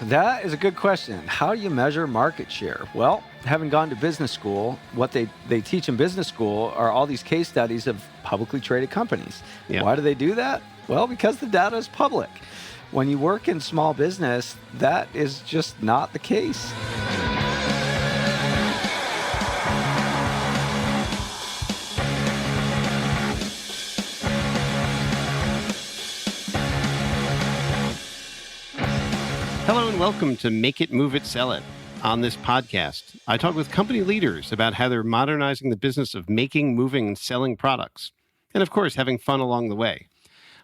That is a good question. How do you measure market share? Well, having gone to business school, what they teach in business school are all these case studies of publicly traded companies. Yeah. Why do they do that? Well, because the data is public. When you work in small business, that is just not the case. Hello and welcome to Make It, Move It, Sell It. On this podcast, I talk with company leaders about how they're modernizing the business of making, moving, and selling products. And of course, having fun along the way.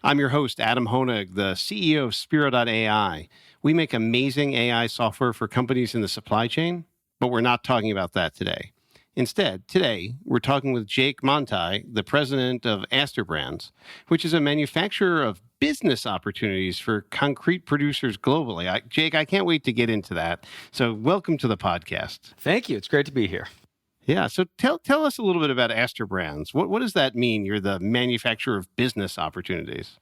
I'm your host, Adam Honig, the CEO of Spiro.ai. We make amazing AI software for companies in the supply chain, but we're not talking about that today. Instead, today, we're talking with Jake Menthai, the president of Aster Brands, which is a manufacturer of business opportunities for concrete producers globally. Jake, I can't wait to get into that. So welcome to the podcast. Thank you. It's great to be here. Yeah, so tell us a little bit about Aster Brands. What does that mean? You're the manufacturer of business opportunities.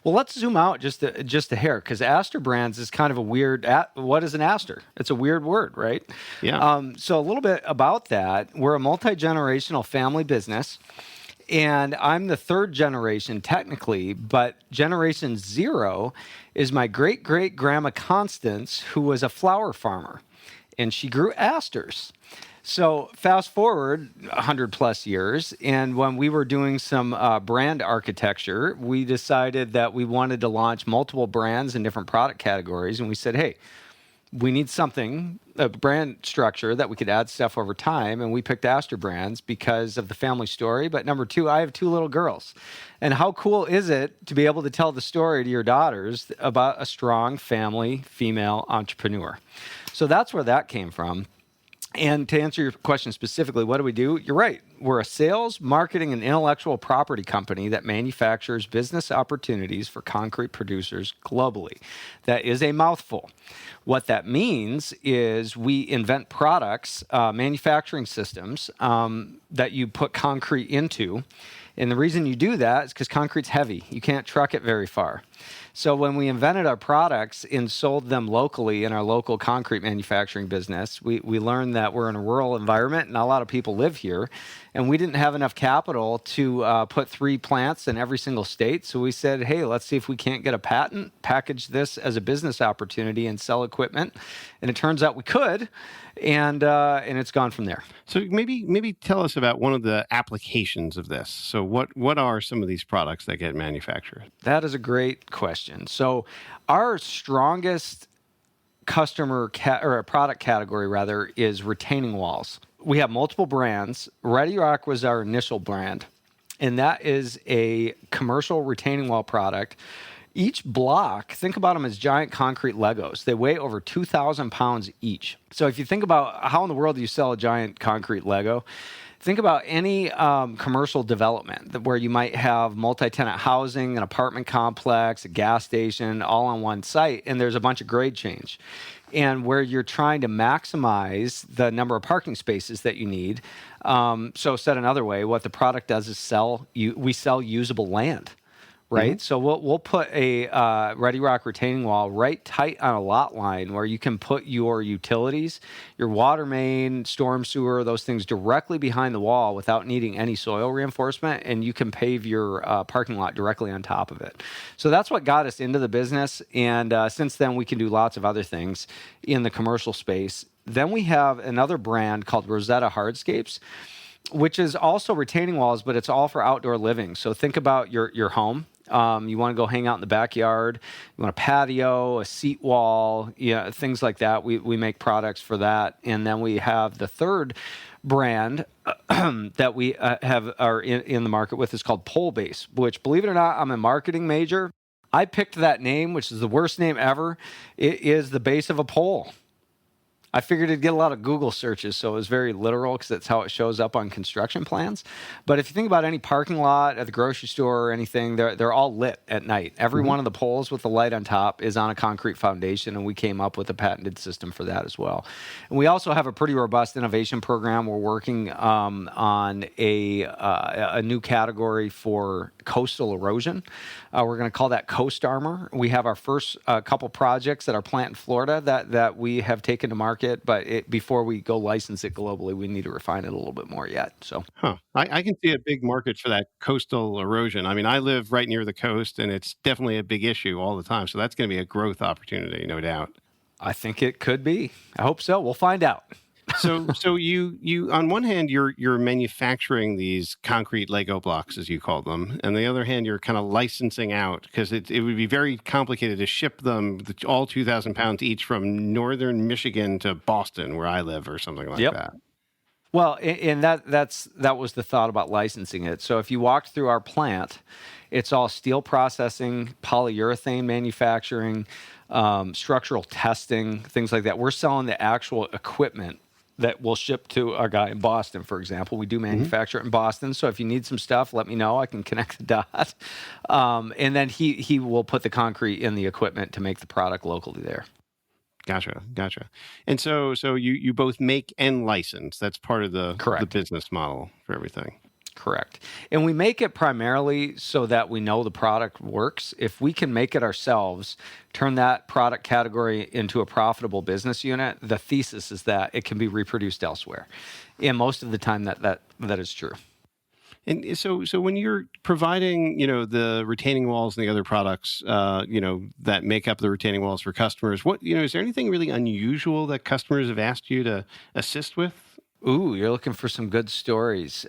Well, let's zoom out just a hair, because Aster Brands is kind of a weird. What is an Aster? It's a weird word, right? Yeah. So a little bit about that. We're a multi-generational family business, and I'm the third generation technically, but generation 0 is my great-great-grandma Constance, who was a flower farmer, and she grew asters. So fast forward 100 plus years, and when we were doing some brand architecture, we decided that we wanted to launch multiple brands in different product categories, and we said, hey, we need something, a brand structure that we could add stuff over time, and we picked Aster Brands because of the family story. But number 2, I have 2 little girls. And how cool is it to be able to tell the story to your daughters about a strong family female entrepreneur? So that's where that came from. And to answer your question specifically, what do we do? You're right. We're a sales, marketing, and intellectual property company that manufactures business opportunities for concrete producers globally. That is a mouthful. What that means is we invent products, manufacturing systems that you put concrete into. And the reason you do that is because concrete's heavy. You can't truck it very far. So when we invented our products and sold them locally in our local concrete manufacturing business, we learned that we're in a rural environment. Not a lot of people live here. And we didn't have enough capital to put 3 plants in every single state. So we said, hey, let's see if we can't get a patent, package this as a business opportunity and sell equipment. And it turns out we could. And it's gone from there. So maybe tell us about one of the applications of this. So what are some of these products that get manufactured? That is a great question. So our strongest customer or product category rather is retaining walls. We have multiple brands. Ready Rock was our initial brand, and that is a commercial retaining wall product. Each block, think about them as giant concrete Legos. They weigh over 2,000 pounds each. So if you think about how in the world do you sell a giant concrete Lego, think about any commercial development where you might have multi-tenant housing, an apartment complex, a gas station, all on one site, and there's a bunch of grade change. And where you're trying to maximize the number of parking spaces that you need. So said another way, what the product does is we sell usable land. Right. Mm-hmm. So we'll put a Ready Rock retaining wall right tight on a lot line where you can put your utilities, your water main, storm sewer, those things directly behind the wall without needing any soil reinforcement. And you can pave your parking lot directly on top of it. So that's what got us into the business. And since then, we can do lots of other things in the commercial space. Then we have another brand called Rosetta Hardscapes, which is also retaining walls, but it's all for outdoor living. So think about your home. You want to go hang out in the backyard. You want a patio, a seat wall, things like that. We make products for that. And then we have the third brand that we are in the market with is called Pole Base, which, believe it or not, I'm a marketing major. I picked that name, which is the worst name ever. It is the base of a pole. I figured it'd get a lot of Google searches, so it was very literal because that's how it shows up on construction plans. But if you think about any parking lot at the grocery store or anything, they're all lit at night. Every Mhm. one of the poles with the light on top is on a concrete foundation, and we came up with a patented system for that as well. And we also have a pretty robust innovation program. We're working on a new category for coastal erosion. We're going to call that Coast Armor. We have our first couple projects at our plant in Florida that we have taken to market, but before we go license it globally, we need to refine it a little bit more yet. So Huh. I can see a big market for that coastal erosion. I mean, I live right near the coast, and it's definitely a big issue all the time. So that's going to be a growth opportunity, no doubt. I think it could be. I hope so. We'll find out. So you on one hand you're manufacturing these concrete Lego blocks as you call them, and on the other hand you're kind of licensing out because it would be very complicated to ship them all 2,000 pounds each from northern Michigan to Boston where I live or something like Yep. that. Well, and that was the thought about licensing it. So if you walked through our plant, it's all steel processing, polyurethane manufacturing, structural testing, things like that. We're selling the actual equipment that will ship to our guy in Boston, for example. We do manufacture it in Boston. So if you need some stuff, let me know. I can connect the dots. And then he will put the concrete in the equipment to make the product locally there. Gotcha. And so you both make and license. That's part of the Correct. business model for everything. Correct. And we make it primarily so that we know the product works. If we can make it ourselves, turn that product category into a profitable business unit, the thesis is that it can be reproduced elsewhere. And most of the time that is true. And so when you're providing, the retaining walls and the other products, that make up the retaining walls for customers, is there anything really unusual that customers have asked you to assist with? Ooh, you're looking for some good stories.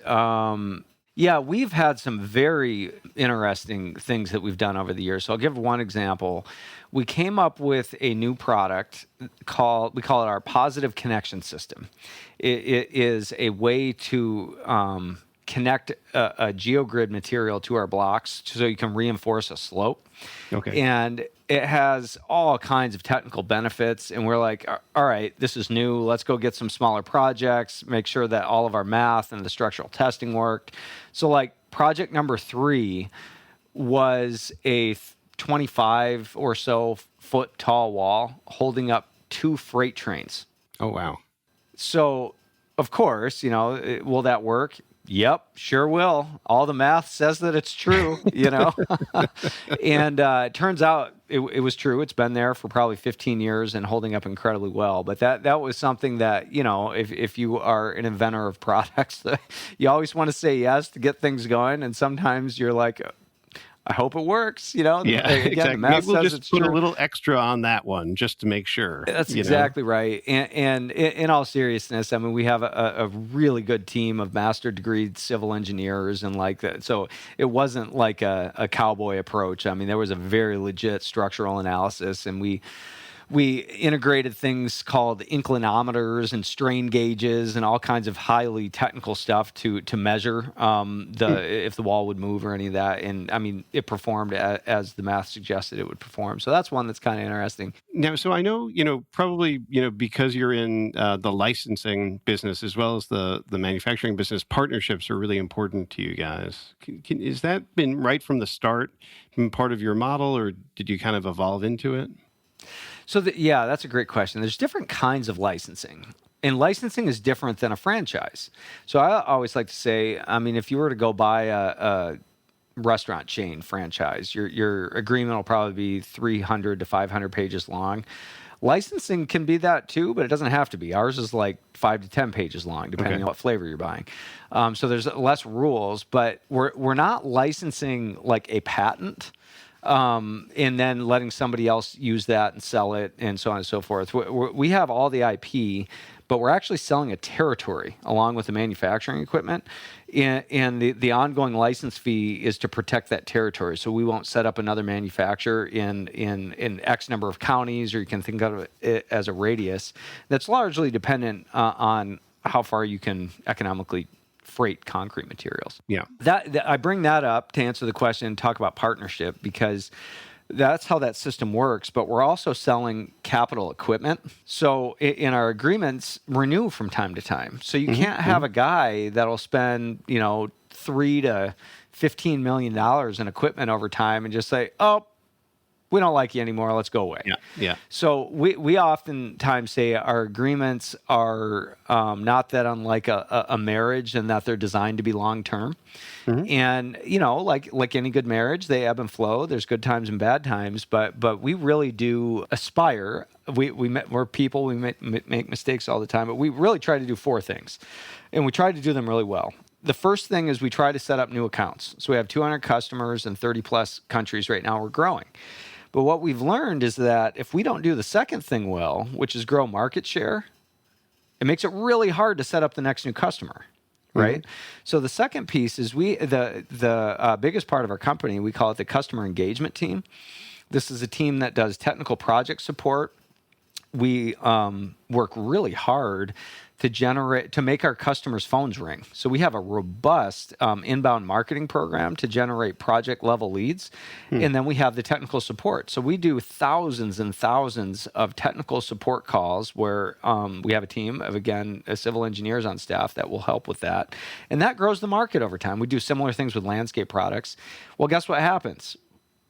Yeah, we've had some very interesting things that we've done over the years. So I'll give one example. We came up with a new product we call it our positive connection system. It is a way to connect a geogrid material to our blocks so you can reinforce a slope. Okay. And it has all kinds of technical benefits. And we're like, all right, this is new. Let's go get some smaller projects, make sure that all of our math and the structural testing worked. So like project number 3 was a 25 or so foot tall wall holding up 2 freight trains. Oh, wow. So, of course, will that work? Yep, sure will. All the math says that it's true, And it turns out it was true. It's been there for probably 15 years and holding up incredibly well. But that was something that, if you are an inventor of products, you always want to say yes to get things going. And sometimes you're like, I hope it works. Yeah, Again, exactly. the math Maybe we'll says just it's put true. a little extra on that one just to make sure. That's exactly right. And in all seriousness, I mean, we have a really good team of master degree civil engineers and like that. So it wasn't like a cowboy approach. I mean, there was a very legit structural analysis, and we integrated things called inclinometers and strain gauges and all kinds of highly technical stuff to measure if the wall would move or any of that. And I mean, it performed as the math suggested it would perform. So that's one that's kind of interesting. Now, so I know, probably, because you're in the licensing business as well as the manufacturing business, partnerships are really important to you guys. Has that been right from the start, been part of your model, or did you kind of evolve into it? So, that's a great question. There's different kinds of licensing. And licensing is different than a franchise. So I always like to say, I mean, if you were to go buy a restaurant chain franchise, your agreement will probably be 300 to 500 pages long. Licensing can be that too, but it doesn't have to be. Ours is like 5 to 10 pages long, depending on what flavor you're buying. So there's less rules, but we're not licensing like a patent. And then letting somebody else use that and sell it and so on and so forth. We have all the IP, but we're actually selling a territory along with the manufacturing equipment. And the ongoing license fee is to protect that territory. So we won't set up another manufacturer in X number of counties, or you can think of it as a radius. That's largely dependent on how far you can economically freight concrete materials. Yeah. That I bring that up to answer the question and talk about partnership, because That's how that system works. But we're also selling capital equipment. So in our agreements, renew from time to time. So you can't have a guy that'll spend, $3 to $15 million in equipment over time and just say, oh, we don't like you anymore. Let's go away. Yeah. Yeah. So we oftentimes say our agreements are not that unlike a marriage, and that they're designed to be long term. And like any good marriage, they ebb and flow. There's good times and bad times, but we really do aspire. We're people. We make mistakes all the time, but we really try to do four things, and we try to do them really well. The first thing is we try to set up new accounts. So we have 200 customers in 30 plus countries right now. We're growing. But what we've learned is that if we don't do the second thing well, which is grow market share, it makes it really hard to set up the next new customer, right? So the second piece is the biggest part of our company, we call it the customer engagement team. This is a team that does technical project support. We work really hard to make our customers' phones ring. So we have a robust inbound marketing program to generate project level leads. And then we have the technical support. So we do thousands and thousands of technical support calls where we have a team of, again, civil engineers on staff that will help with that. And that grows the market over time. We do similar things with landscape products. Well, guess what happens?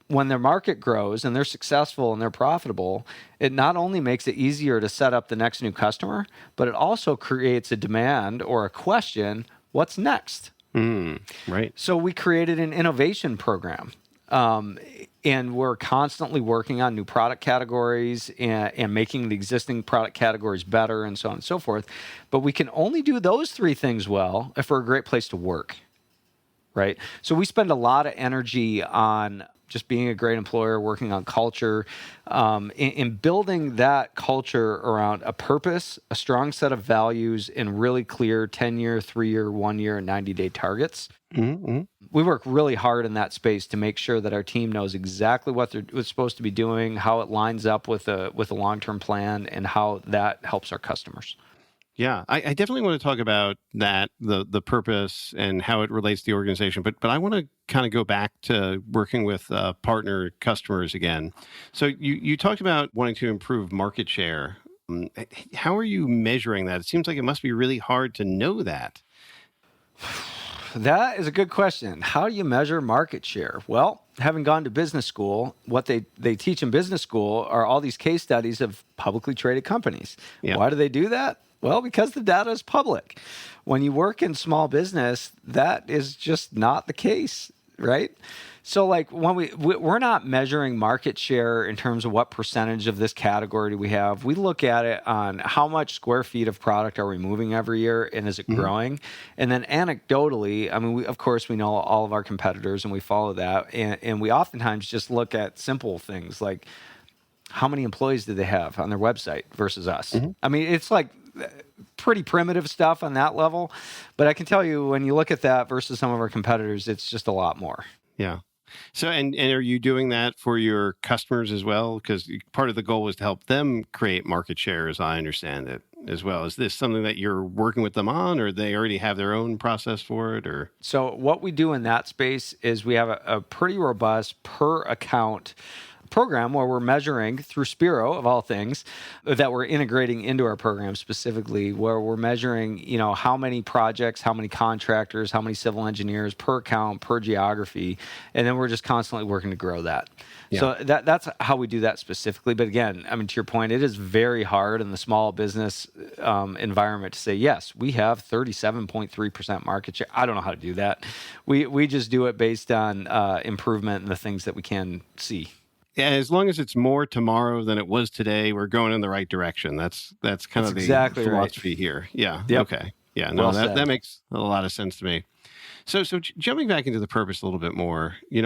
When their market grows and they're successful and they're profitable, it not only makes it easier to set up the next new customer, but it also creates a demand or a question, what's next? Right. So we created an innovation program. And we're constantly working on new product categories and making the existing product categories better and so on and so forth. But we can only do those three things well if we're a great place to work, right? So we spend a lot of energy on just being a great employer, working on culture, in building that culture around a purpose, a strong set of values, and really clear 10-year, 3-year, 1-year, and 90-day targets. We work really hard in that space to make sure that our team knows exactly what they're supposed to be doing, how it lines up with a long-term plan, and how that helps our customers. Yeah, I definitely want to talk about that, the purpose and how it relates to the organization. But I want to kind of go back to working with partner customers again. So you talked about wanting to improve market share. How are you measuring that? It seems like it must be really hard to know that. That is a good question. How do you measure market share? Well, having gone to business school, what they teach in business school are all these case studies of publicly traded companies. Yeah. Why do they do that? Well, because the data is public. When you work in small business, that is just not the case, right? So like when we're not measuring market share in terms of what percentage of this category do we have. We look at it on how much square feet of product are we moving every year, and is it growing? And then anecdotally, I mean, of course, we know all of our competitors and we follow that. And we oftentimes just look at simple things like how many employees do they have on their website versus us? I mean, it's like pretty primitive stuff on that level. But I can tell you when you look at that versus some of our competitors, it's just a lot more. Yeah. So, and are you doing that for your customers as well? Because part of the goal was to help them create market share, as I understand it, as well. Is this something that you're working with them on, or they already have their own process for it? Or so what we do in that space is we have a pretty robust per account program where we're measuring through Spiro, of all things, that we're integrating into our program specifically, where we're measuring, how many projects, how many contractors, how many civil engineers per account, per geography, and then we're just constantly working to grow that. Yeah. So that's how we do that specifically. But again, I mean, to your point, it is very hard in the small business environment to say, yes, we have 37.3% market share. I don't know how to do that. We just do it based on improvement and the things that we can see. Yeah, as long as it's more tomorrow than it was today, we're going in the right direction. That's kind of the exactly philosophy right. here. Yeah. Yep. Okay. Yeah. No, Well that said. makes a lot of sense to me. So jumping back into the purpose a little bit more, you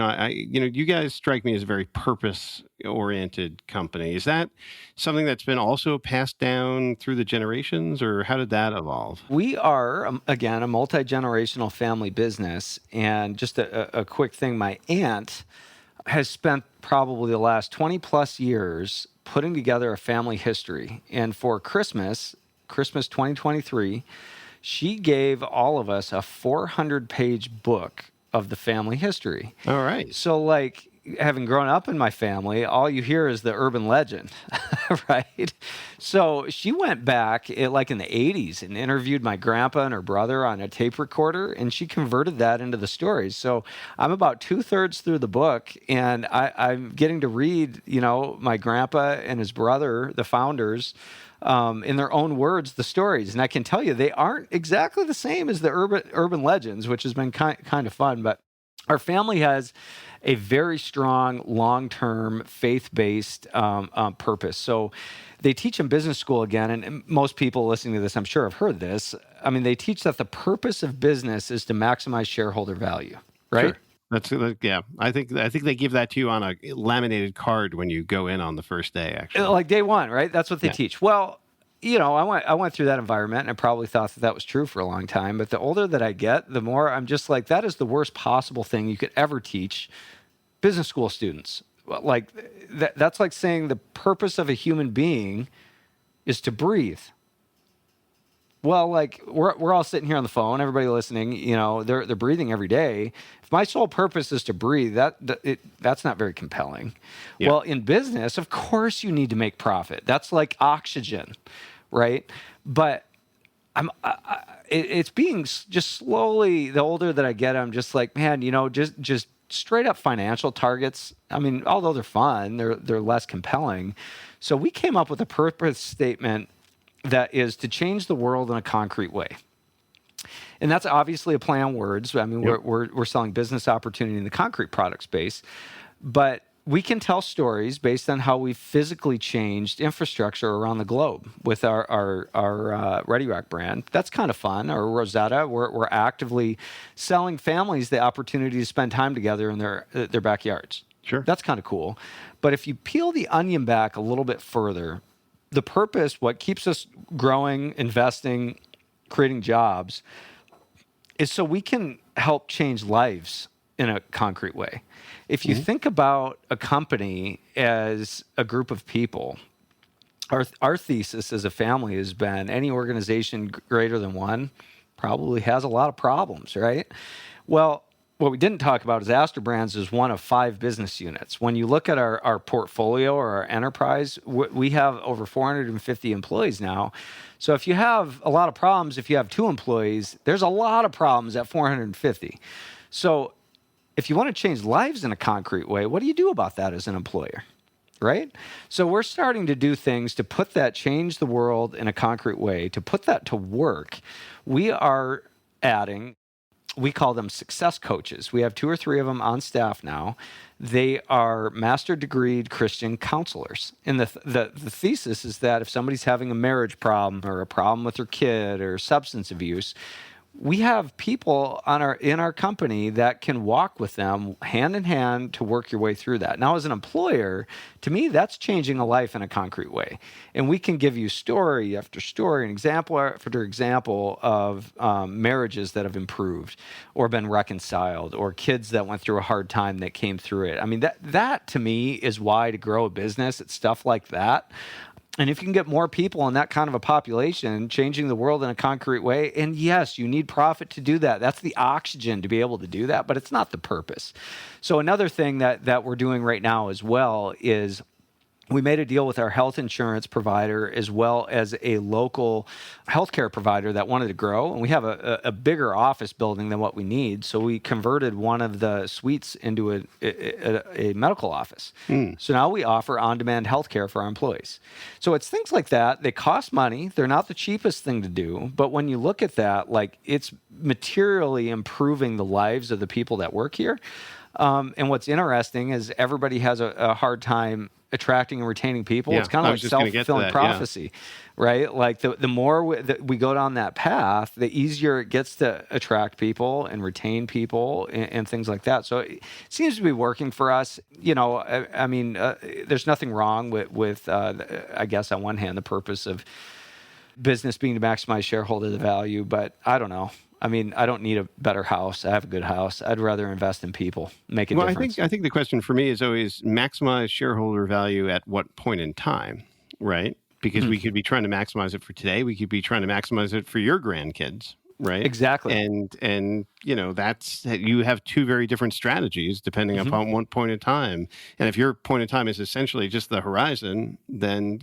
guys strike me as a very purpose-oriented company. Is that something that's been also passed down through the generations, or how did that evolve? We are, again, a multi-generational family business. And just a quick thing, my aunt has spent probably the last 20 plus years putting together a family history. And for Christmas 2023, she gave all of us a 400-page book of the family history. All right. So like having grown up in my family, all you hear is the urban legend, right? So she went back like in the 80s and interviewed my grandpa and her brother on a tape recorder, and she converted that into the stories. So I'm about 2/3 through the book, and I'm getting to read, my grandpa and his brother, the founders, in their own words, the stories. And I can tell you, they aren't exactly the same as the urban legends, which has been kind of fun. But our family has a very strong, long-term, faith-based purpose. So they teach in business school again, and most people listening to this, I'm sure, have heard this. I mean, they teach that the purpose of business is to maximize shareholder value, right? Sure. Yeah. I think they give that to you on a laminated card when you go in on the first day, actually. Like day one, right? That's what they Yeah. teach. Well, I went through that environment and I probably thought that was true for a long time. But the older that I get, the more I'm just like, that is the worst possible thing you could ever teach business school students. Like that's like saying the purpose of a human being is to breathe. Well, like we're all sitting here on the phone, everybody listening, they're breathing every day. If my sole purpose is to breathe, that's not very compelling. Yeah. Well, in business, of course you need to make profit. That's like oxygen, right? But it's being just slowly, the older that I get, I'm just like, man, just straight up financial targets. I mean, although they're fun, they're less compelling. So we came up with a purpose statement that is to change the world in a concrete way. And that's obviously a play on words. I mean, Yep. we're selling business opportunity in the concrete product space, but we can tell stories based on how we physically changed infrastructure around the globe with our Ready Rock brand. That's kind of fun. Or Rosetta, we're actively selling families the opportunity to spend time together in their backyards. Sure. That's kind of cool. But if you peel the onion back a little bit further, the purpose, what keeps us growing, investing, creating jobs, is so we can help change lives in a concrete way. If you think about a company as a group of people, our thesis as a family has been any organization greater than one probably has a lot of problems, right? Well, what we didn't talk about is Aster Brands is one of 5 business units. When you look at our portfolio or our enterprise, we have over 450 employees now. So if you have a lot of problems, if you have 2 employees, there's a lot of problems at 450. So if you want to change lives in a concrete way, what do you do about that as an employer? Right? So we're starting to do things to put that, change the world in a concrete way, to put that to work. We are adding, we call them success coaches. We have 2 or 3 of them on staff now. They are master degreed Christian counselors. And the thesis is that if somebody's having a marriage problem or a problem with their kid or substance abuse, we have people in our company that can walk with them hand in hand to work your way through that. Now, as an employer, to me, that's changing a life in a concrete way. And we can give you story after story and example after example of marriages that have improved or been reconciled or kids that went through a hard time that came through it. I mean, that to me is why to grow a business. It's stuff like that. And if you can get more people in that kind of a population, changing the world in a concrete way, and yes, you need profit to do that. That's the oxygen to be able to do that, but it's not the purpose. So another thing that we're doing right now as well is we made a deal with our health insurance provider as well as a local healthcare provider that wanted to grow. And we have a bigger office building than what we need. So we converted one of the suites into a medical office. So now we offer on-demand healthcare for our employees. So it's things like that. They cost money. They're not the cheapest thing to do. But when you look at that, like it's materially improving the lives of the people that work here. And what's interesting is everybody has a hard time attracting and retaining people. Yeah, It's kind I of was like just gonna get to self-fulfilling that, prophecy, right? Like the more we go down that path, the easier it gets to attract people and retain people and things like that. So it seems to be working for us. I mean, there's nothing wrong with I guess on one hand, the purpose of business being to maximize shareholder value, but I don't know. I mean, I don't need a better house. I have a good house. I'd rather invest in people, make a Well, difference. I think the question for me is always maximize shareholder value at what point in time, right? Because we could be trying to maximize it for today. We could be trying to maximize it for your grandkids, right? Exactly. And that's, you have two very different strategies depending Hmm. upon one point in time. And if your point in time is essentially just the horizon, then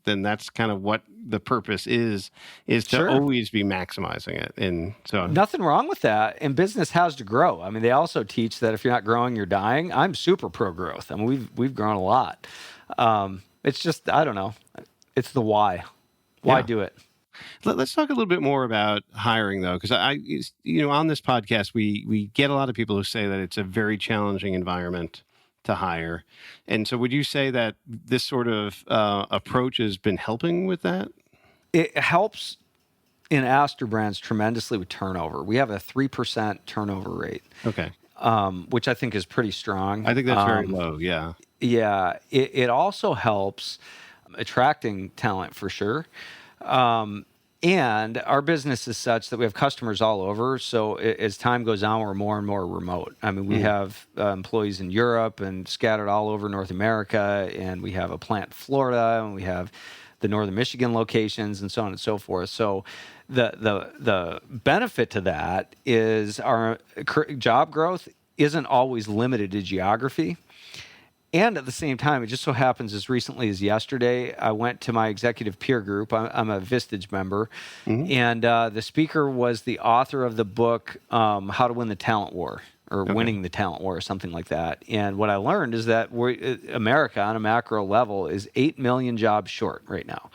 then that's kind of what the purpose is to Sure. always be maximizing it. And so Nothing wrong with that. And business has to grow. I mean, they also teach that if you're not growing, you're dying. I'm super pro growth. I mean, we've grown a lot. It's just, I don't know. It's the why. Why yeah. do it? Let's talk a little bit more about hiring, though, because on this podcast, we get a lot of people who say that it's a very challenging environment to hire. And so would you say that this sort of approach has been helping with that? It helps in Aster Brands tremendously with turnover. We have a 3% turnover rate, Okay. which I think is pretty strong. I think that's very low. Yeah. Yeah, it also helps attracting talent for sure. And our business is such that we have customers all over. So as time goes on, we're more and more remote. I mean, we have employees in Europe and scattered all over North America, and we have a plant in Florida, and we have the Northern Michigan locations, and so on and so forth. So the benefit to that is our job growth isn't always limited to geography. And at the same time, it just so happens as recently as yesterday, I went to my executive peer group. I'm a Vistage member. Hmm. And the speaker was the author of the book, How to Win the Talent War, or Okay. Winning the Talent War, or something like that. And what I learned is that America, on a macro level, is 8 million jobs short right now.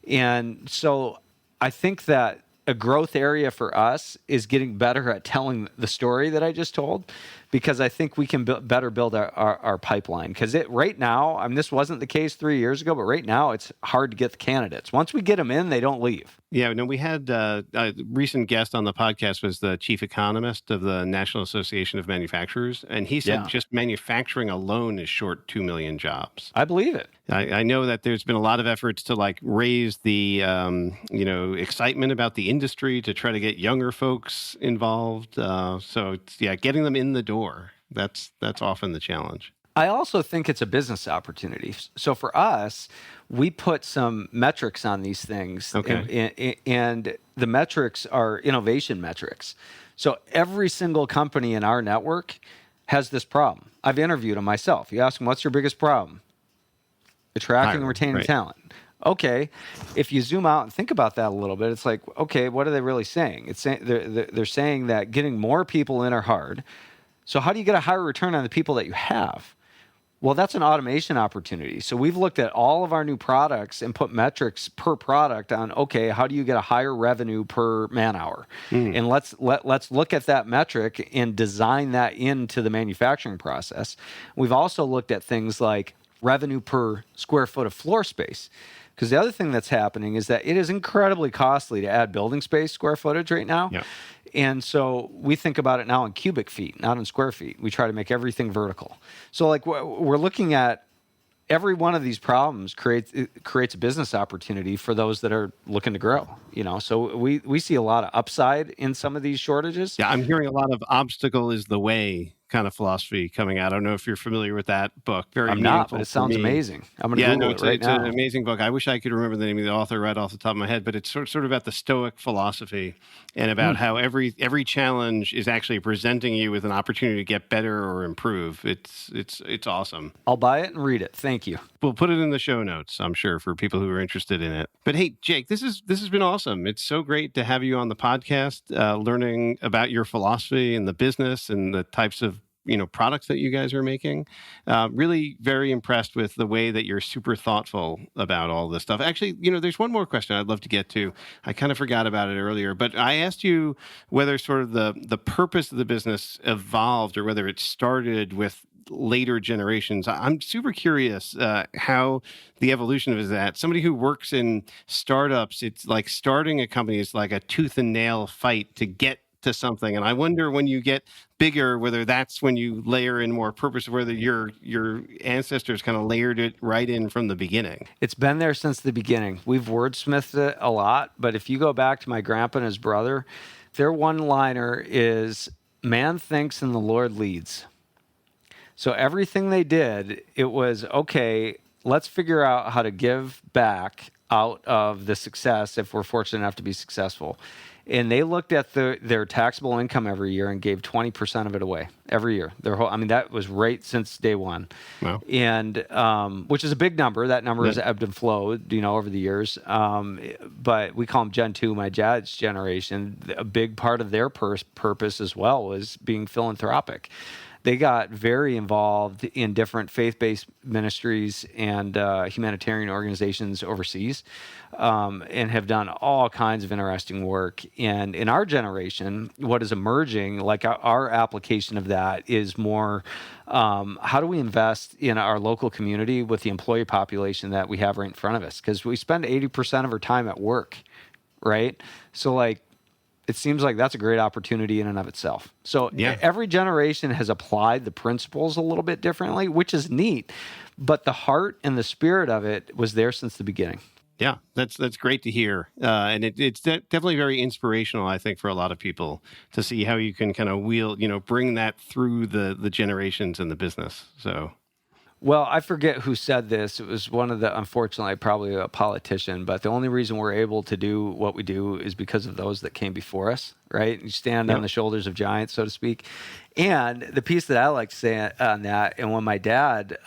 And so I think that a growth area for us is getting better at telling the story that I just told, because I think we can better build our pipeline. Because right now, I mean, this wasn't the case 3 years ago, but right now it's hard to get the candidates. Once we get them in, they don't leave. Yeah, no, we had a recent guest on the podcast was the chief economist of the National Association of Manufacturers, and he said Yeah. just manufacturing alone is short 2 million jobs. I believe it. I know that there's been a lot of efforts to like raise the excitement about the industry to try to get younger folks involved. So it's, getting them in the door. That's often the challenge. I also think it's a business opportunity. So for us, we put some metrics on these things, Okay. and the metrics are innovation metrics. So every single company in our network has this problem. I've interviewed them myself. You ask them, what's your biggest problem? Attracting and Hiring, retaining right. talent. Okay, if you zoom out and think about that a little bit, it's like, okay, what are they really saying? It's saying they're saying that getting more people in are hard. So how do you get a higher return on the people that you have? Well, that's an automation opportunity. So we've looked at all of our new products and put metrics per product on, okay, how do you get a higher revenue per man hour? And let's look at that metric and design that into the manufacturing process. We've also looked at things like revenue per square foot of floor space. Because the other thing that's happening is that it is incredibly costly to add building space square footage right now. Yeah. And so we think about it now in cubic feet, not in square feet. We try to make everything vertical. So like we're looking at every one of these problems creates a business opportunity for those that are looking to grow. So we see a lot of upside in some of these shortages. Yeah, I'm hearing a lot of obstacle is the way kind of philosophy coming out. I don't know if you're familiar with that book. Very I'm not, but meaningful it for sounds me. amazing. I'm going to Yeah, Google no, it right it's now. an amazing book. I wish I could remember the name of the author right off the top of my head, but it's sort of about the Stoic philosophy and about how every challenge is actually presenting you with an opportunity to get better or improve. It's awesome. I'll buy it and read it. Thank you. We'll put it in the show notes, I'm sure, for people who are interested in it. But hey, Jake, this has been awesome. It's so great to have you on the podcast, learning about your philosophy and the business and the types of products that you guys are making. Really very impressed with the way that you're super thoughtful about all this stuff. Actually, there's one more question I'd love to get to. I kind of forgot about it earlier, but I asked you whether sort of the purpose of the business evolved or whether it started with later generations. I'm super curious how the evolution of that. Somebody who works in startups, it's like starting a company is like a tooth and nail fight to get to something. And I wonder when you get bigger, whether that's when you layer in more purpose, whether your ancestors kind of layered it right in from the beginning. It's been there since the beginning. We've wordsmithed it a lot, but if you go back to my grandpa and his brother, their one-liner is, man thinks and the Lord leads. So everything they did, it was, okay, let's figure out how to give back out of the success if we're fortunate enough to be successful. and they looked at their taxable income every year and gave 20% of it away every year. I mean, that was right since day one. Wow. And which is a big number. That number has ebbed and flowed, over the years. But we call them Gen 2, my dad's generation. A big part of their purpose as well was being philanthropic. They got very involved in different faith-based ministries and humanitarian organizations overseas, and have done all kinds of interesting work. And in our generation, what is emerging, like our application of that, is more how do we invest in our local community with the employee population that we have right in front of us? Because we spend 80% of our time at work, right? So it seems like that's a great opportunity in and of itself. So every generation has applied the principles a little bit differently, which is neat, but the heart and the spirit of it was there since the beginning. Yeah, that's great to hear. And it's definitely very inspirational, I think, for a lot of people to see how you can kind of bring that through the generations in the business. So. Well, I forget who said this. It was unfortunately, probably a politician, but the only reason we're able to do what we do is because of those that came before us, right? You stand on the shoulders of giants, so to speak. And the piece that I like to say on that, and when my dad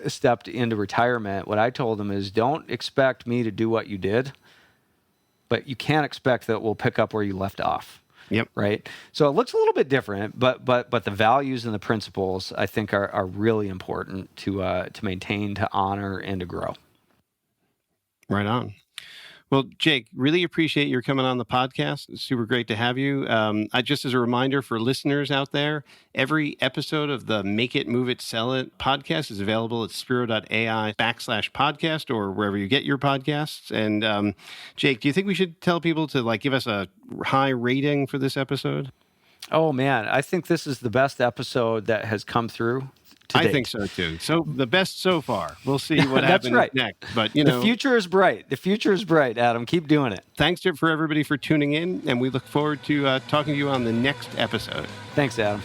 stepped into retirement, what I told him is, don't expect me to do what you did, but you can't expect that we'll pick up where you left off. Yep. Right. So it looks a little bit different, but the values and the principles, I think, are really important to maintain, to honor, and to grow. Right on. Well, Jake, really appreciate your coming on the podcast. It's super great to have you. Just as a reminder for listeners out there, every episode of the Make It, Move It, Sell It podcast is available at spiro.ai/podcast or wherever you get your podcasts. And Jake, do you think we should tell people to give us a high rating for this episode? Oh, man, I think this is the best episode that has come through. I think so too. So the best so far. We'll see what happens next. But the future is bright. The future is bright, Adam. Keep doing it. Thanks for everybody for tuning in, and we look forward to talking to you on the next episode. Thanks, Adam.